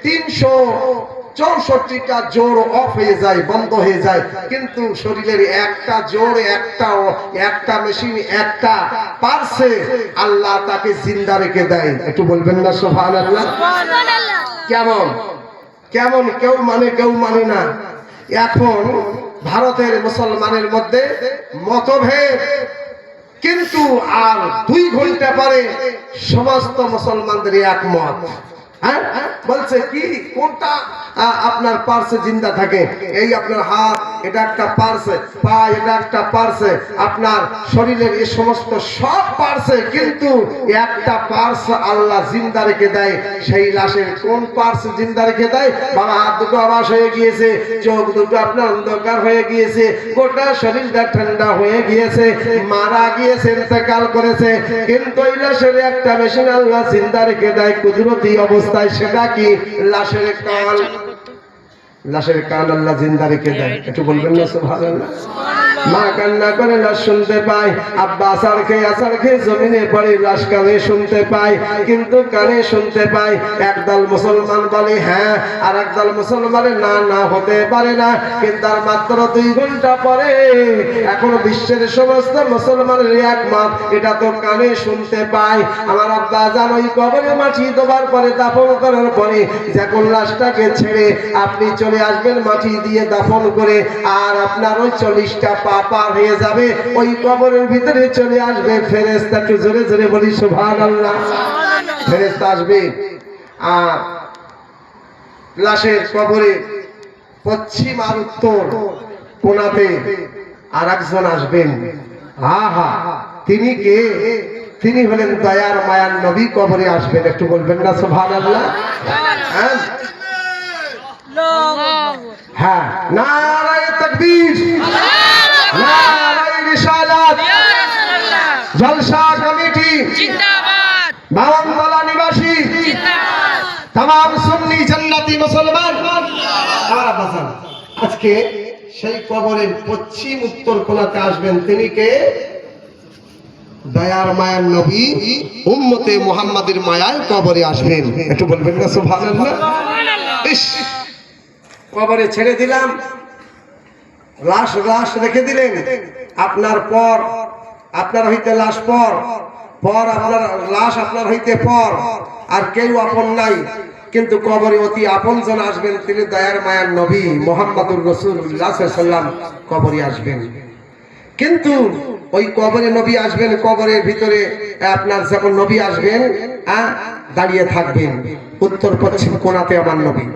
364টা জোড় অফ হয়ে যায়, বন্ধ হয়ে যায়, কিন্তু শরীরের একটা জোড়, একটা মেশিন, একটা পার্সে আল্লাহ তাকে জিন্দা রেখে দেয়। একটু বলবেন না সুবহানাল্লাহ? কেমন কেমন কেউ মানে কেউ মানে না। এখন ভারতের মুসলমানের মধ্যে মতভেদ, কিন্তু আর 2 ঘন্টা পরে সমস্ত মুসলমানদের একমত। বলছে কি কোনটা আপনার পার্সে জিন্দা থাকে? এই আপনার হাত এটা একটা পার্সে, পা এটা একটা পার্সে, আপনার শরীরের এই সমস্ত সব পার্সে, কিন্তু একটা পার্স আল্লাহ জিন্দা রেখে দেয়। সেই লাশের কোন পার্স জিন্দা রেখে দেয়? বাবা হাত দুটো আবাস হয়ে গিয়েছে, চোখ দুটো আপনার অন্ধকার হয়ে গিয়েছে, গোটা শরীরটা ঠান্ডা হয়ে গিয়েছে, মারা গিয়েছে, ইন্তেকাল করেছে, কিন্তু এই লাশের একটা মেশিন আল্লাহ জিন্দা রেখে দেয় কুদরতি অবস্থায়। সেটা কি? লাশের কান। লাশের কান আল্লাহ জিন্দা রেখে দেয়। একটু বলবেন না সুবহানাল্লাহ? মা কান্না করে লাশ শুনতে পায়, আব্বা আসার খেয়ে জমিনে পড়ে লাশ কানে শুনতে পায়, কিন্তু কানে শুনতে পায়। একদল মুসলমান বলে হ্যাঁ, আর একদল মুসলমানে না, না হতে পারে না। কিন্তু আর মাত্র 2 ঘন্টা পরে এখন বিশ্বের সমস্ত মুসলমানের একমত, এটা তো কানে শুনতে পায়। আমার আব্বা জান ওই কবরে মাটি দেওয়ার পরে, দাফন করার পরে যখন লাশটাকে ছেড়ে আপনি চলে আসবেন মাটি দিয়ে দাফন করে, আর আপনার ওই 40টা পার হয়ে যাবে, ওই কবরের ভিতরে চলে আসবে ফেরেশতা। একটু জোরে জোরে বলি সুবহানাল্লাহ। ফেরেশতা আসবে আর লাশের কবরে পশ্চিম আর উত্তর কোণাতে আর একজন আসবেন। আহা, তিনি কে? তিনি হলেন দয়ার মায়ার নবী কবরে আসবেন। একটু বলবেন না সুবহানাল্লাহ? হ্যাঁ, নারায়ে তাকবীর, নারায়ে রিসালাত, জলসা কমিটি জিন্দাবাদ, বাওয়ানতলা নিবাসী জিন্দাবাদ, तमाम সুন্নি জান্নাতি মুসলমান। আজকে সেই কবরের পশ্চিম উত্তর কোণাতে আসবেন। তিনি কে? দয়ার মায়ার নবী উম্মতে মুহাম্মাদের মায়ায় কবরে আসবেন। একটু বলবেন না সুবহানাল্লাহ? কবরে ছেড়ে দিলাম, লাশ রেখে দিলেন, আপনার পর আপনার হইতে লাশ পর আপনার লাশ আপনার হইতে পর, আর কেউ আপন নাই, কিন্তু কবরে অতি আপনজন আসবেন। তিনি দয়ার মায়ার নবী মুহাম্মদুর রাসূলুল্লাহ সাল্লাল্লাহু আলাইহি ওয়াসাল্লাম কবরে আসবেন। কিন্তু ওই কবরে নবী আসবেন, কবরের ভিতরে আপনার যখন নবী আসবেন দাঁড়িয়ে থাকবেন উত্তর পশ্চিম কোণাতে আমার নবী।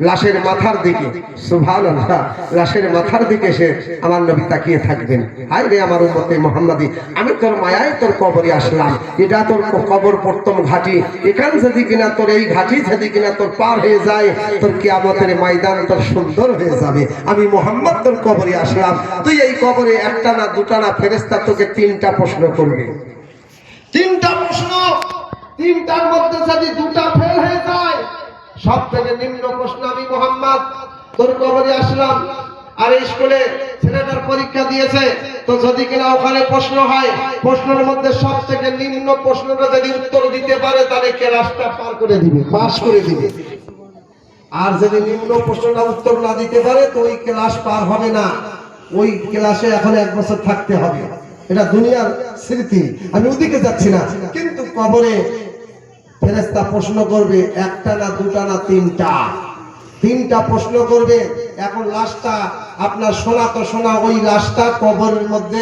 লাশের মাথার দিকে, সুবহানাল্লাহ, লাশের মাথার দিকে সে আমার নবী তাকিয়ে থাকবেন। হায় রে আমার উম্মতে মুহাম্মাদি, আমি তোর মায়ায় তোর কবরে আসলাম, এটা তোর কবর প্রথম ঘাটি, এখান যদি কিনা তোর এই ঘাটি যদি কিনা তোর পার হয়ে যায়, তোর কিয়ামতের ময়দান তোর সুন্দর হয়ে যাবে। আমি মুহাম্মদ তোর কবরে আসলাম, তুই এই কবরে একটা না দুটা না ফেরেশতা তোকে তিনটা প্রশ্ন করবে, তিনটা প্রশ্ন, তিনটার মধ্যে যদি দুটা ফেল হয়ে যায়, সব থেকে নিম্ন প্রশ্ন, আমি মুহাম্মদ তোর কবরে আসলাম, আর স্কুলে ছেলেটার পরীক্ষা দিয়েছে, তো যদি কিনা ওখানে প্রশ্ন হয়, প্রশ্নের মধ্যে সব থেকে নিম্ন প্রশ্নটা যদি উত্তর দিতে পারে, তাহলে ক্লাসটা পার করে দিবে, পাস করে দিবে। আর যদি নিম্ন প্রশ্নটা উত্তর না দিতে পারে, তো ওই ক্লাস পার হবে না, ওই ক্লাসে এখন 1 বছর থাকতে হবে। এটা দুনিয়ার স্মৃতি, আমি ওদিকে যাচ্ছি না। কিন্তু কবরে ফেরেশতা প্রশ্ন করবে, একটা না দুটা না তিনটা, তিনটা প্রশ্ন করবে। এখন লাশটা আপনার শোনা তো শোনা, ওই লাশটা কবরের মধ্যে